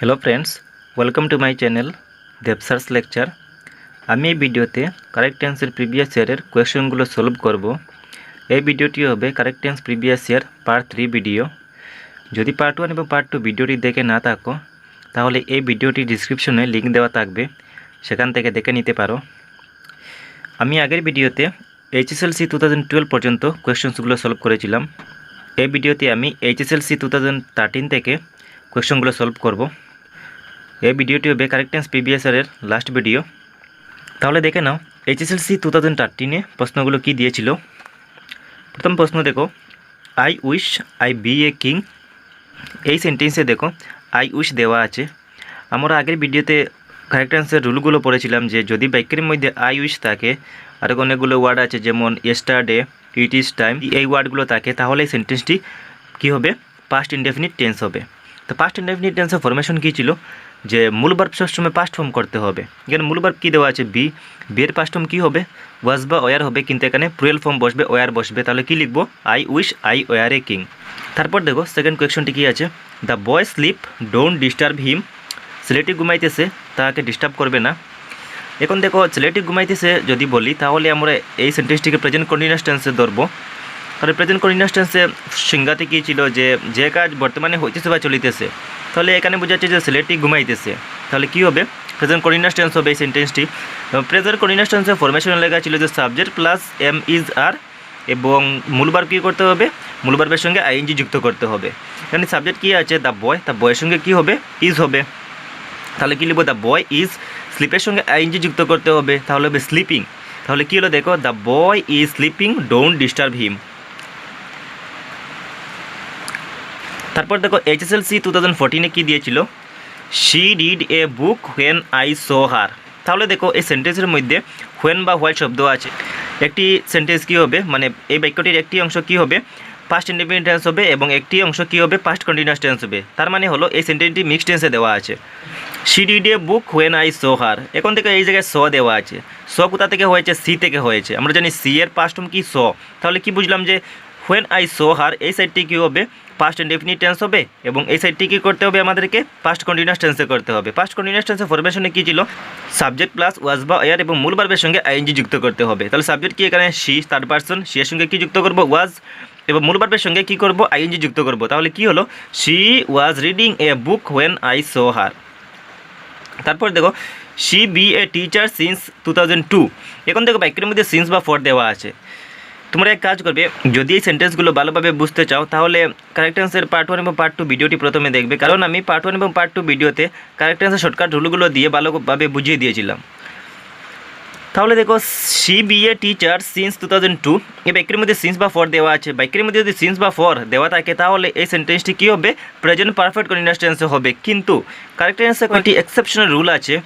Hello friends, welcome to my channel Debsir's lecture. আমি এই ভিডিওতে কারেক্ট টেন্সের প্রিভিয়াস ইয়ারের কোয়েশ্চেনগুলো সলভ করব। এই ভিডিওটি হবে correct tense previous year part 3 video. যদি পার্ট 1 এবং পার্ট 2 ভিডিওটি দেখে না থাকো তাহলে এই ভিডিওটি ডিসক্রিপশনে লিঙ্ক দেওয়া থাকবে, সেখান থেকে দেখে নিতে পারো। আমি আগের ভিডিওতে HSLC 2012 পর্যন্ত কোয়েশ্চেন্সগুলো সলভ করেছিলাম। এই ভিডিওতে আমি HSLC 2013 থেকে কোয়েশ্চেনগুলো সলভ করব। এই ভিডিওটি হবে কারেক্ট টেন্স প্রিভিয়াস ইয়ারের লাস্ট ভিডিও। তাহলে দেখে নাও HSLC 2013-এ প্রশ্নগুলো কি দিয়েছিল। প্রথম প্রশ্ন দেখো, I wish I be a king. এই সেন্টেন্সে দেখো আই উইশ দেওয়া আছে। আমরা আগের ভিডিওতে কারেক্ট টেন্সের রুলগুলো পড়েছিলাম যে যদি বাক্যের মধ্যে আই উইশ থাকে আর অনেকগুলো ওয়ার্ড আছে যেমন ইয়েস্টারডে, ইট ইজ টাইম, এই ওয়ার্ডগুলো থাকে তাহলে এই সেন্টেন্সটি কী হবে, পাস্ট ইনডেফিনিট টেন্স হবে। তো পাস্ট ইনডেফিনিট টেন্সের ফরমেশন কী ছিল যে মূল ভার্ব সবসময় পাস্ট ফর্ম করতে হবে। এখানে মূল ভার্ব কী দেওয়া আছে, বি, বিয়ের পাস্ট ফর্ম কী হবে, ওয়াজ বা ওয়ার হবে, কিন্তু এখানে প্লুরাল ফর্ম বসবে, ওয়ার বসবে। তাহলে কী লিখবো, I wish I were a king. তারপর দেখো সেকেন্ড কোয়েশ্চনটি কী আছে, the boy sleep don't disturb him. ছেলেটি ঘুমাইতেছে, তাকে ডিস্টার্ব করবে না। এখন দেখো ছেলেটি ঘুমাইতেছে যদি বলি তাহলে আমরা এই সেন্টেন্সটিকে প্রেজেন্ট কন্টিনিউয়াস টেন্সে ধরবো। তাহলে প্রেজেন্ট কন্টিনিউয়াস টেন্সে সংজ্ঞাতে কী ছিল যে কাজ বর্তমানে হইতেছে বা চলিতেছে। তাহলে এখানে বোঝাচ্ছে যে ছেলেটি ঘুমাইতেছে, তাহলে কী হবে, প্রেজেন্ট কন্টিনিউয়াস টেন্স হবে এই সেন্টেন্সটি। প্রেজেন্ট কন্টিনিউয়াস টেন্সে ফরমেশন লেখা ছিল যে সাবজেক্ট প্লাস এম ইজ আর, এবং মূল ভার্ব কী করতে হবে, মূল ভার্বের সঙ্গে আইএনজি যুক্ত করতে হবে। এখানে সাবজেক্ট কী আছে, দ্য বয়, দ্য বয়ের সঙ্গে কী হবে, ইজ হবে। তাহলে কী লিখবো, দ্য বয় ইজ, স্লিপের সঙ্গে আইএনজি যুক্ত করতে হবে, তাহলে হবে স্লিপিং। তাহলে কী হলো দেখো, the boy is sleeping don't disturb him. তারপর দেখো HSLC 2014-এ কী দিয়েছিল, she read a book when I saw her. তাহলে দেখো এই সেন্টেন্সের মধ্যে হোয়েন বা হোয়াইট শব্দ আছে। একটি সেন্টেন্স কী হবে, মানে এই বাক্যটির একটি অংশ কী হবে, পাস্ট ইনডেফিনিট টেন্স হবে এবং একটি অংশ কী হবে, পাস্ট কন্টিনিউয়াস টেন্স হবে। তার মানে হলো এই সেন্টেন্সটি মিক্সড টেন্সে দেওয়া আছে। She read a book when I saw her, এখন থেকে এই জায়গায় স দেওয়া আছে। স কোথা থেকে হয়েছে, সি থেকে হয়েছে। আমরা জানি সি এর পাস্ট ফর্ম কি, স। তাহলে কি বুঝলাম যে হোয়েন আই সো হার এই সাইডটি কী হবে, পাস্ট ইনডেফিনিট টেন্স হবে এবং এই সাইডটি কী করতে হবে, আমাদেরকে পাস্ট কন্টিনিউয়াস টেন্সে করতে হবে। পাস্ট কন্টিনিউয়াস টেন্সের ফরমেশনে কী ছিল, সাবজেক্ট প্লাস ওয়াজ বা ওয়ার এবং মূল ভার্বের সঙ্গে আইএনজি যুক্ত করতে হবে। তাহলে সাবজেক্ট কি এখানে শি, থার্ড পারসন, শি এর সঙ্গে কী যুক্ত করব, ওয়াজ, এবং মূল ভার্বের সঙ্গে কী করব, আইএনজি যুক্ত করব। তাহলে কী হলো, she was reading a book when I saw her. তারপর দেখো she be a teacher since 2002। এখন দেখো বাক্যের মধ্যে সিন্স বা ফর দেওয়া আছে। তোমরা এক কাজ করবে, যদি এই সেন্টেন্সগুলো ভালোভাবে বুঝতে চাও তাহলে কারেক্ট টেন্সের পার্ট 1 এবং পার্ট 2 ভিডিওটি প্রথমে দেখবে, কারণ আমি পার্ট 1 এবং পার্ট 2 ভিডিওতে কারেক্ট টেন্সের শর্টকাট রুলগুলো দিয়ে ভালোভাবে বুঝিয়ে দিয়েছিলাম। তাহলে দেখো she be a teacher since 2002, এই বাক্যের মধ্যে সিন্স বা ফর দেওয়া আছে। বাক্যের মধ্যে যদি সিন্স বা ফর দেওয়া থাকে তাহলে এই সেন্টেন্সটি কী হবে, প্রেজেন্ট পারফেক্ট কন্টিনিউয়াস টেন্সে হবে। কিন্তু কারেক্ট টেন্সে কয়েকটি এক্সেপশনাল রুল আছে,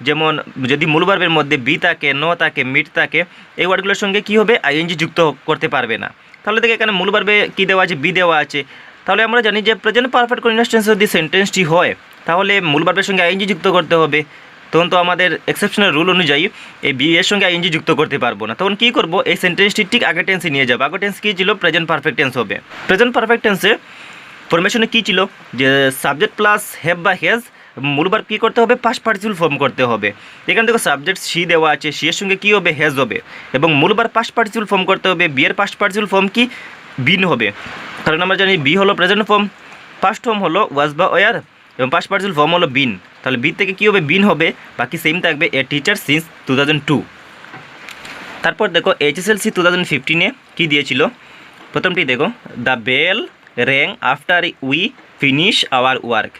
যেমন যদি মূল ভার্বের মধ্যে বি থাকে, ন থাকে, মিট থাকে, এই ওয়ার্ডগুলোর সঙ্গে কী হবে, আইএনজি যুক্ত করতে পারবে না। তাহলে দেখো এখানে মূল ভার্বে কী দেওয়া আছে, বি দেওয়া আছে। তাহলে আমরা জানি যে প্রেজেন্ট পারফেক্ট কন্টিনিউয়াস টেন্সে যদি সেন্টেন্সটি হয় তাহলে মূল ভার্বের সঙ্গে আইএনজি যুক্ত করতে হবে। তখন তো আমাদের এক্সেপশনাল রুল অনুযায়ী এই বি এর সঙ্গে আইএনজি যুক্ত করতে পারবো না। তখন কী করবো, এই সেন্টেন্সটি ঠিক আগের টেন্সে নিয়ে যাবো। আগের টেন্স কী ছিল, প্রেজেন্ট পারফেক্ট টেন্স হবে। প্রেজেন্ট পারফেক্ট টেন্সে ফরমেশনে কী ছিল যে সাবজেক্ট প্লাস হ্যাভ বা হ্যাজ, মূল ভার্ব কী করতে হবে, পাস্ট পার্টিসিপল ফর্ম করতে হবে। এখান থেকে সাবজেক্ট সি দেওয়া আছে, সি এর সঙ্গে কী হবে, হ্যাজ হবে, এবং মূল ভার্ব পাস্ট পার্টিসিপল ফর্ম করতে হবে। বি এর পাস্ট পার্টিসিপল ফর্ম কি, বিন হবে, কারণ আমরা জানি বি হলো প্রেজেন্ট ফর্ম, পাস্ট ফর্ম হলো ওয়াজ বা ওয়ার এবং পাস্ট পার্টিসিপল ফর্ম হলো বিন। তাহলে বি থেকে কী হবে, বিন হবে, বাকি সেম থাকবে, এ টিচার সিন্স 2002। তারপর দেখো HSLC 2015-এ কী দিয়েছিল, প্রথমটি দেখো, the bell rang after we finish our work.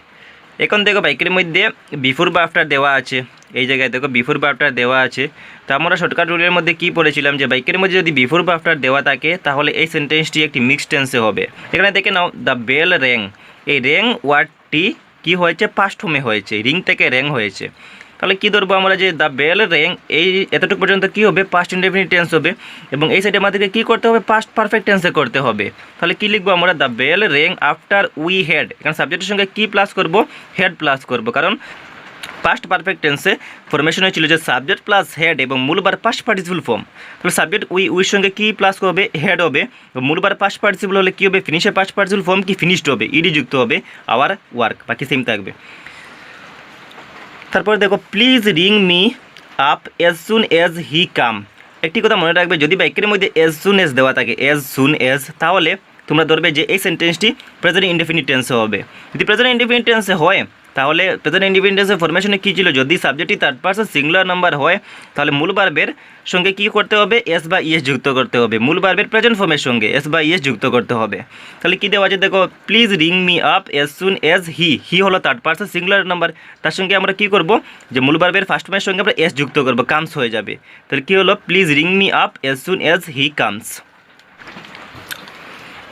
এখন দেখো বাক্যের মধ্যে বিফোর বা আফটার দেওয়া আছে, এই জায়গায় দেখো বিফোর বা আফটার দেওয়া আছে। তো আমরা শর্টকাট রুলের মধ্যে কী পড়েছিলাম যে বাক্যের মধ্যে যদি বিফোর বা আফটার দেওয়া থাকে তাহলে এই সেন্টেন্সটি একটি মিক্সড টেন্সে হবে। এখানে দেখে নাও, দ্য বেল র্যাং, এই র্যাং ওয়ার্ডটি কী হয়েছে, পাস্ট ফর্মে হয়েছে, রিং থেকে র্যাং হয়েছে। তাহলে কী ধরবো আমরা, যে দ্য বেল র্যাং, এই এতটুকু পর্যন্ত কী হবে, পাস্ট ইনডেফিনিট টেন্স হবে, এবং এই সাইডে আমাদেরকে কী করতে হবে, পাস্ট পারফেক্ট টেন্সে করতে হবে। তাহলে কী লিখবো আমরা, the bell rang after we had, এখানে সাবজেক্টের সঙ্গে কী প্লাস করব, হ্যাড প্লাস করব, কারণ পাস্ট পারফেক্ট টেন্সে ফরমেশন হয়েছিল যে সাবজেক্ট প্লাস হেড এবং মূল ভার্ব পাস্ট পার্টিসিপল ফর্ম। তাহলে সাবজেক্ট উইর সঙ্গে কী প্লাস হবে, হেড হবে, মূল ভার্ব পাস্ট পার্টিসিপল হলে কী হবে, ফিনিশের পাস্ট পার্টিসিপল ফর্ম কি, ফিনিশড হবে, ইডি যুক্ত হবে, আওয়ার ওয়ার্ক, বাকি সেম থাকবে। তারপর দেখো please ring me up as soon as he come. একটি কথা মনে রাখবে, যদি বাক্যের মধ্যে এজ সুন এজ দেওয়া থাকে, এজ সুন এজ, তাহলে তোমরা ধরবে যে এই সেন্টেন্সটি প্রেজেন্ট ইনডেফিনিট টেন্সে হবে। যদি প্রেজেন্ট ইনডেফিনিট টেন্সে হয় তাহলে প্রেজেন্ট ইনডেফিনিট টেন্সের ফরমেশনে কী ছিল, যদি সাবজেক্টটি থার্ড পারসন সিঙ্গুলার নাম্বার হয় তাহলে মূল ভার্বের সঙ্গে কী করতে হবে, এস বা ইএস যুক্ত করতে হবে। মূল ভার্বের প্রেজেন্ট ফর্মের সঙ্গে এস বা ইএস যুক্ত করতে হবে। তাহলে কী দেওয়া আছে দেখো, please ring me up as soon as he হলো থার্ড পারসন সিঙ্গুলার নাম্বার, তার সঙ্গে আমরা কী করব, যে মূল ভার্বের ফার্স্ট ফর্মের সঙ্গে আমরা এস যুক্ত করব, কামস হয়ে যাবে। তাহলে কী হলো, please ring me up as soon as he comes.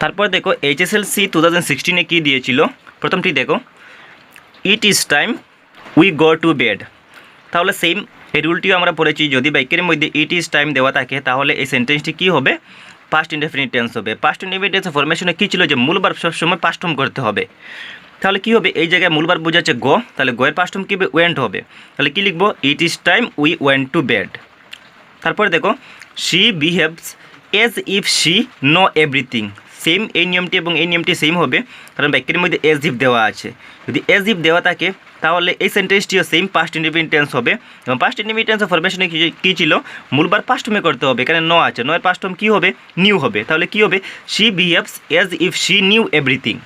তারপর দেখো HSLC 2016 কী দিয়েছিল, প্রথমটি দেখো, it is time we go to bed. তাহলে সেম এই রুলটিও আমরা পড়েছি, যদি বাক্যের মধ্যে ইট ইজ টাইম দেওয়া থাকে তাহলে এই সেন্টেন্সটি কী হবে, পাস্ট ইনডেফিনিট টেন্স হবে। পাস্ট ইনডেফিনিট টেন্সের ফরমেশনে কী ছিল, যে মূল ভার্ব সবসময় পাস্ট ফর্ম করতে হবে। তাহলে কী হবে, এই জায়গায় মূল ভার্ব বোঝাচ্ছে গো, তাহলে গোয়ের পাস্ট ফর্ম কী হবে, ওয়েন্ট হবে। তাহলে কী লিখবো, ইট is time we went to bed. তারপর দেখো she behaves as if she know everything. Same এই নিয়মটি এবং এই নিয়মটি সেম হবে, কারণ বাক্যের মধ্যে এজ ইফ দেওয়া আছে। যদি এজ ইফ দেওয়া থাকে তাহলে এই সেন্টেন্সটিও সেম পাস্ট ইনডেফিনিট টেন্স হবে। এবং পাস্ট ইনডেফিনিট টেন্সের ফরমেশনে কী ছিল, মূল ভার্ব পাস্ট ফর্মে করতে হবে, এখানে নো আছে, নোয়ের পাস্ট ফর্ম কী হবে, নিউ হবে। তাহলে কী হবে, she behaves as if she knew everything.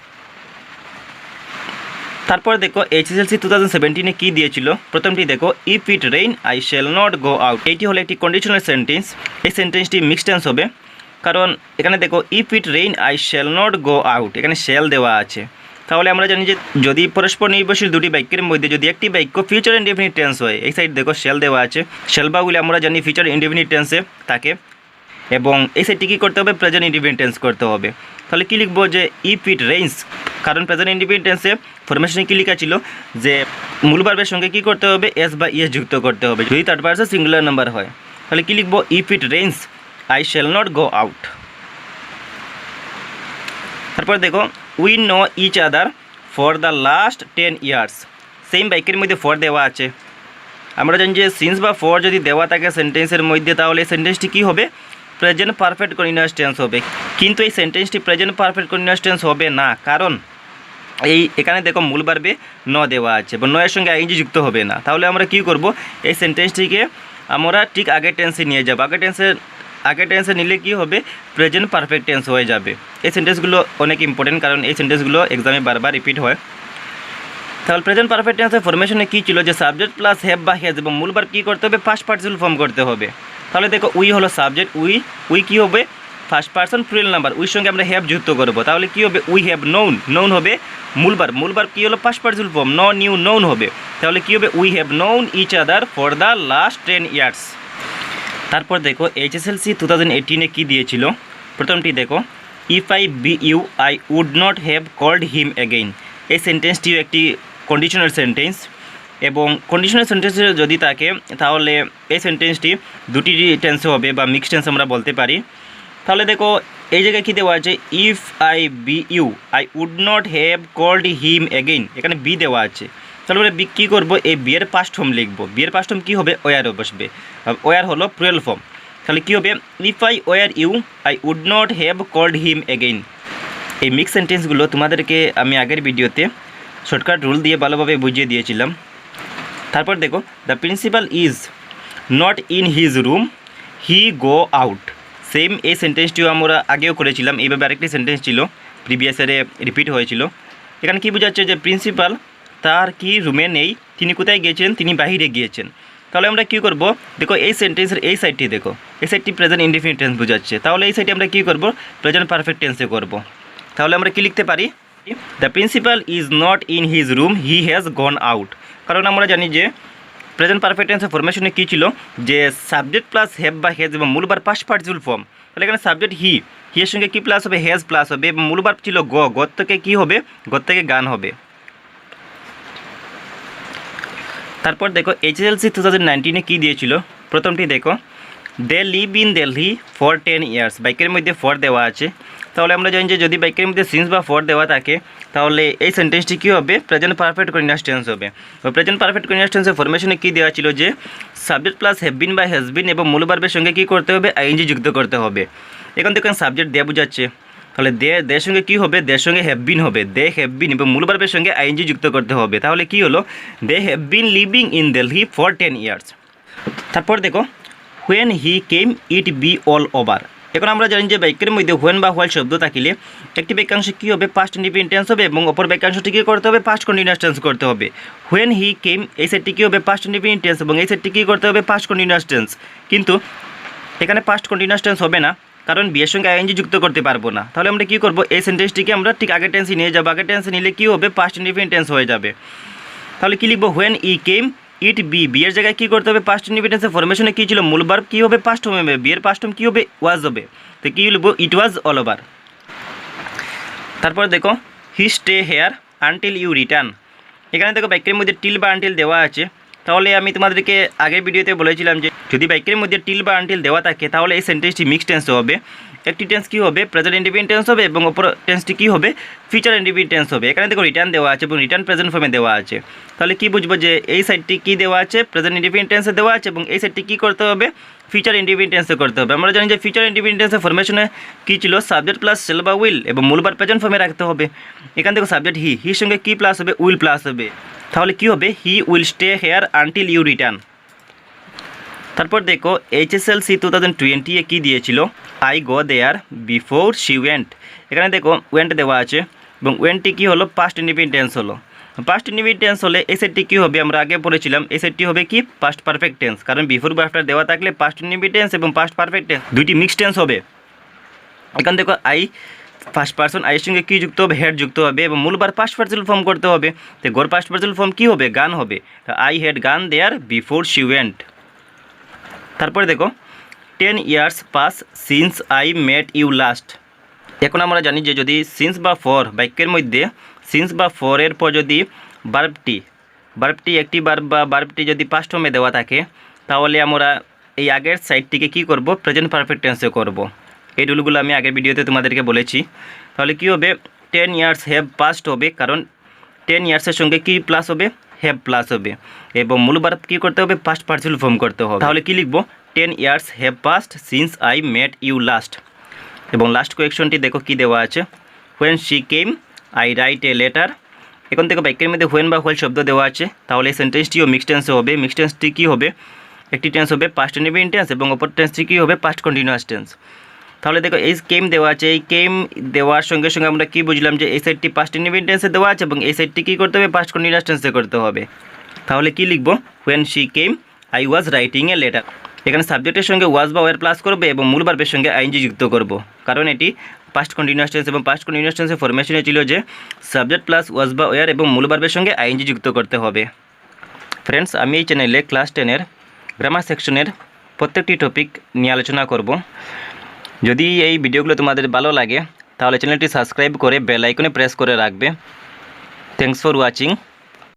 তারপর দেখো HSLC 2017 কী দিয়েছিল, প্রথমটি দেখো, if it rain I shall not go out. এইটি হলো একটি কন্ডিশনাল সেন্টেন্স। এই সেন্টেন্সটি মিক্সড টেন্স হবে, কারণ এখানে দেখো if it rain I shall not go out, এখানে শ্যাল দেওয়া আছে। তাহলে আমরা জানি যে যদি পরস্পর নির্ভরশীল দুটি বাক্যের মধ্যে যদি একটি বাক্য ফিউচার ইনডেফিনিট টেন্স হয়, এই সাইড দেখো শ্যাল দেওয়া আছে, শ্যাল বাগুলি আমরা জানি ফিউচার ইনডেফিনিট টেন্সে থাকে, এবং এই সাইডটি কী করতে হবে, প্রেজেন্ট ইনডেফিনিট টেন্স করতে হবে। তাহলে কী লিখবো, যে ইফ ইট রেইনস, কারণ প্রেজেন্ট ইনডেফিনিট টেন্সে ফরমেশনে কী লেখা ছিল, যে মূল ভার্বের সঙ্গে কী করতে হবে, এস বা ইএস যুক্ত করতে হবে, যদি থার্ড পারসন সিঙ্গুলার নাম্বার হয়। তাহলে কী লিখবো, if it rains I shall not go out. তারপর দেখো we know each other for the last 10 years. Same বাক্যের মধ্যে ফর দেওয়া আছে। আমরা জানি যে সিন্স বা ফর যদি দেওয়া থাকে সেন্টেন্সের মধ্যে তাহলে এই সেন্টেন্সটি কী হবে, প্রেজেন্ট পারফেক্ট কন্টিনিউয়াস টেন্স হবে। কিন্তু এই সেন্টেন্সটি প্রেজেন্ট পারফেক্ট কন্টিনিউয়াস টেন্স হবে না, কারণ এখানে দেখো মূল ভার্বে ন দেওয়া আছে এবং নয়ের সঙ্গে আইএনজি যুক্ত হবে না। তাহলে আমরা কী করব, এই সেন্টেন্সটিকে আমরা ঠিক আগের টেন্সে নিয়ে যাব। আগের টেন্সে নিলে কী হবে, প্রেজেন্ট পারফেক্ট টেন্স হয়ে যাবে। এই সেন্টেন্সগুলো অনেক ইম্পর্টেন্ট, কারণ এই সেন্টেন্সগুলো এক্সামে বারবার রিপিট হয়। তাহলে প্রেজেন্ট পারফেক্ট টেন্সের ফরমেশনে কী ছিল, যে সাবজেক্ট প্লাস হ্যাভ বা হ্যাজ এবং মূল ভার্ব কী করতে হবে, ফার্স্ট পার্টিসিপল ফর্ম করতে হবে। তাহলে দেখো উই হলো সাবজেক্ট, উই কী হবে, ফার্স্ট পার্সন প্লুরাল নাম্বার, উইর সঙ্গে আমরা হ্যাভ যুক্ত করব। তাহলে কী হবে, উই হ্যাভ নোন হবে মূল ভার্ব কী হলো, first participle form, new known হবে। তাহলে কী হবে, we have known each other for the last 10 years. তারপর দেখো HSLC 2018 কী দিয়েছিল, প্রথমটি দেখো, if I be you I would not have called him again. এই সেন্টেন্সটিও একটি কন্ডিশনাল সেন্টেন্স, এবং কন্ডিশনাল সেন্টেন্স যদি থাকে তাহলে এই সেন্টেন্সটি দুটি টেন্সে হবে বা মিক্সড টেন্স আমরা বলতে পারি। তাহলে দেখো এই জায়গায় কী দেওয়া আছে, if I be you I would not have called him again, এখানে বি দেওয়া আছে। তাহলে আমরা বি কী করবো, এই বিয়ের পাস্ট ফর্ম লিখবো। বিয়ের পাস্ট ফর্ম কী হবে, ওয়ার বসবে, ওয়ার হলো প্লুরাল ফর্ম। তাহলে কী হবে, if I were you I would not have called him again. এই মিক্স সেন্টেন্সগুলো তোমাদেরকে আমি আগের ভিডিওতে শর্টকাট রুল দিয়ে ভালোভাবে বুঝিয়ে দিয়েছিলাম। তারপর দেখো, the principal is not in his room he go out. Same এই সেন্টেন্সটিও আমরা আগেও করেছিলাম, এইভাবে আরেকটি সেন্টেন্স ছিল প্রিভিয়াস ইয়ারে রিপিট হয়েছিল। এখানে কী বোঝাচ্ছে, যে প্রিন্সিপাল তার কি রুমে নেই, তিনি কোথায় গিয়েছেন, তিনি বাহিরে গিয়েছেন। তাহলে আমরা কী করব, দেখো এই সেন্টেন্সের এই সাইডটি দেখো, এই সাইডটি প্রেজেন্ট ইনডেফিনিট টেন্স বোঝাচ্ছে। তাহলে এই সাইডে আমরা কী করব, প্রেজেন্ট পারফেক্ট টেন্সে করব। তাহলে আমরা কী লিখতে পারি, the principal is not in his room he has gone out. কারণ আমরা জানি যে প্রেজেন্ট পারফেক্ট টেন্সের ফরমেশনে কী ছিল, যে সাবজেক্ট প্লাস হ্যাভ বা হ্যাজ এবং মূল ভার্ব পাস্ট পার্টিসিপল ফর্ম। তাহলে এখানে সাবজেক্ট হি, এর সঙ্গে কী প্লাস হবে, হ্যাজ প্লাস হবে, এবং মূল ভার্ব ছিল গর থেকে কী হবে, গর থেকে গান হবে। তারপর দেখো HSLC 2019 কী দিয়েছিল, প্রথমটি দেখো, they live in Delhi for 10 years. বাইকের মধ্যে ফর দেওয়া আছে। তাহলে আমরা জানি যে যদি বাইকের মধ্যে সিন্স বা ফর দেওয়া থাকে তাহলে এই সেন্টেন্সটি কী হবে, প্রেজেন্ট পারফেক্ট কন্টিনিউয়াস টেন্স হবে। প্রেজেন্ট পারফেক্ট কন্টিনিউয়াস টেন্সের ফরমেশনে কী দেওয়া ছিল, যে সাবজেক্ট প্লাস হ্যাভ বিন বা হ্যাজ বিন এবং মূল ভার্বের সঙ্গে কী করতে হবে, আইএনজি যুক্ত করতে হবে। এখন দেখুন সাবজেক্ট দেওয়া বোঝাচ্ছে, তাহলে দের সঙ্গে কী হবে, দের সঙ্গে হ্যাভ বিন হবে, দে হ্যাভ বিন এবং মূল ভার্বের সঙ্গে আইএনজি যুক্ত করতে হবে। তাহলে কি হলো, they have been living in Delhi for 10 years. তারপর দেখো when he came it be all over. এখন আমরা জানি যে বাক্যের মধ্যে হোয়েন বা হোয়াইল শব্দ থাকলে একটি বাক্যাংশ কী হবে, পাস্ট ইনডিফিনিট টেন্স হবে এবং অপর বাক্যাংশটি কী করতে হবে, পাস্ট কন্টিনিউয়াস টেন্স করতে হবে। হোয়েন হি কেম এই সেটটি কী হবে, পাস্ট ইনডিফিনিট টেন্স এবং এই সেটটি কী করতে হবে, পাস্ট কন্টিনিউয়াস টেন্স। কিন্তু এখানে পাস্ট কন্টিনিউয়াস টেন্স হবে না, কারণ বিয়ের সঙ্গে আইএনজি যুক্ত করতে পারবো না। তাহলে আমরা কী করবো, এই সেন্টেন্সটিকে আমরা ঠিক আগের টেন্সে নিয়ে যাবো। আগের টেন্সে নিলে কী হবে, পাস্ট ইনডিফিনিট টেন্স হয়ে যাবে। তাহলে কী লিখবো, when he came it B, বিয়ের জায়গায় কী করতে হবে, পাস্ট ইনডিফিনিট টেন্সের ফরমেশনে কী ছিল, মূল ভার্ব কী হবে, পাস্ট ফর্ম হবে, বিয়ের পাস্ট ফর্ম কী হবে, ওয়াজ হবে। তো কী লিখবো, ইট ওয়াজ অল ওভার। তারপর দেখো he stay here until you return. এখানে দেখো বাক্যের মধ্যে টিল বা আনটিল দেওয়া আছে। তাহলে আমি তোমাদেরকে আগের ভিডিওতে বলেছিলাম যে যদি বাক্যের মধ্যে টিল বা আনটিল দেওয়া থাকে তাহলে এই সেন্টেন্সটি মিক্সড টেন্স হবে। একটি টেন্স কী হবে, প্রেজেন্ট ইনডিফিনিট টেন্স হবে এবং অপর টেন্সটি কী হবে, ফিউচার ইনডিফিনিট টেন্স হবে। এখানে দেখো রিটার্ন দেওয়া আছে এবং রিটার্ন প্রেজেন্ট ফর্মে দেওয়া আছে। তাহলে কী বুঝবো যে এই সাইডটি কী দেওয়া আছে, প্রেজেন্ট ইনডিফিনিট টেন্সে দেওয়া আছে এবং এই সাইডটি কী করতে হবে, ফিউচার ইনডিফিনিট টেন্সে করতে হবে। আমরা জানি যে ফিউচার ইনডিফিনিট টেন্সের ফরমেশনে কী ছিল, সাবজেক্ট প্লাস সেল বা উইল এবং মূল ভার্ব প্রেজেন্ট ফর্মে রাখতে হবে। এখান থেকে সাবজেক্ট হি, হির সঙ্গে কী প্লাস হবে, উইল প্লাস হবে। তাহলে কী হবে, he will stay here until you return. তারপর দেখো HSLC 2020 এ কী দিয়েছিল, I go there before she went. এখানে দেখো ওয়েন্ট দেওয়া আছে এবং ওয়েন্টটি কী হলো, পাস্ট ইনডিফিনিট টেন্স হলো। পাস্ট ইনডিফিনিট টেন্স হলে এই সেটটি কী হবে, আমরা আগে পড়েছিলাম এই সেটটি হবে কি, পাস্ট পারফেক্ট টেন্স। কারণ বিফোর বা আফটার দেওয়া থাকলে পাস্ট ইনডিফিনিট টেন্স এবং পাস্ট পারফেক্ট টেন্স দুইটি মিক্সড টেন্স হবে। এখানে দেখো আই ফার্স্ট পার্সন, আইয়ের সঙ্গে কী যুক্ত হবে, হেড যুক্ত হবে এবং মূল ভার্ব পাস্ট পার্টিসিপল ফর্ম করতে হবে। তো গোর পাস্ট পার্টিসিপল ফর্ম কী হবে, গান হবে। আই হ্যাড গান দেয়ার বিফোর শি ওয়েন্ট। তারপরে দেখো 10 years pass since I met you last. এখন আমরা জানি যে যদি সিন্স বা ফর বাক্যের মধ্যে সিন্স বা ফরের পর যদি বার্বটি একটি বার্ব বা বার্বটি যদি পাস্ট ফর্মে দেওয়া থাকে তাহলে আমরা এই আগের সাইডটিকে কী করব, প্রেজেন্ট পারফেক্ট টেন্সে করব। এই রুলগুলো আমি আগের ভিডিওতে তোমাদেরকে বলেছি। তাহলে কী হবে, 10 ইয়ার্স হ্যাভ পাস্ট হবে, কারণ 10 ইয়ার্সের সঙ্গে কী প্লাস হবে, হ্যাভ প্লাস হবে এবং মূল ভার্ব কী করতে হবে, পাস্ট পার্টিসিপল ফর্ম করতে হবে। তাহলে কী লিখবো, 10 years have passed since I met you last. এবং লাস্ট কোয়েকশনটি দেখো কী দেওয়া আছে, when she came I write a letter. এখন দেখো বাক্যের মধ্যে হোয়েন বা হোয়েল শব্দ দেওয়া আছে, তাহলে এই সেন্টেন্সটিও মিক্সড টেন্সে হবে। মিক্সড টেন্সটি কী হবে, একটি টেন্স হবে পাস্ট ইনডিফিনিট টেন্স এবং অপর টেন্সটি কী হবে, পাস্ট কন্টিনিউয়াস টেন্স। তাহলে দেখো এই কেম দেওয়া আছে, এই কেম দেওয়ার সঙ্গে সঙ্গে আমরা কী বুঝলাম যে এই সাইডটি পাস্ট ইনডিফিনিট টেন্সে দেওয়া আছে এবং এই সাইডটি কী করতে হবে, পাস্ট কন্টিনিউয়াস টেন্সে করতে হবে। তাহলে কী লিখবো, when she came I was writing a letter. এখানে সাবজেক্টের সঙ্গে ওয়াজ বা ওয়ার প্লাস করবে এবং মূল ভার্বের সঙ্গে আইএনজি যুক্ত করব, কারণ এটি পাস্ট কন্টিনিউয়াস টেন্স এবং পাস্ট কন্টিনিউয়াস টেন্সের ফরমেশনে ছিল যে সাবজেক্ট প্লাস ওয়াজ বা ওয়ার এবং মূল ভার্বের সঙ্গে আইএনজি যুক্ত করতে হবে। ফ্রেন্ডস, আমি এই চ্যানেলে ক্লাস 10-এর গ্রামার সেকশনের প্রত্যেকটি টপিক নিয়ে আলোচনা করব। যদি এই ভিডিওগুলো তোমাদের ভালো লাগে তাহলে চ্যানেলটি সাবস্ক্রাইব করে বেল আইকনে প্রেস করে রাখবে। Thanks for watching.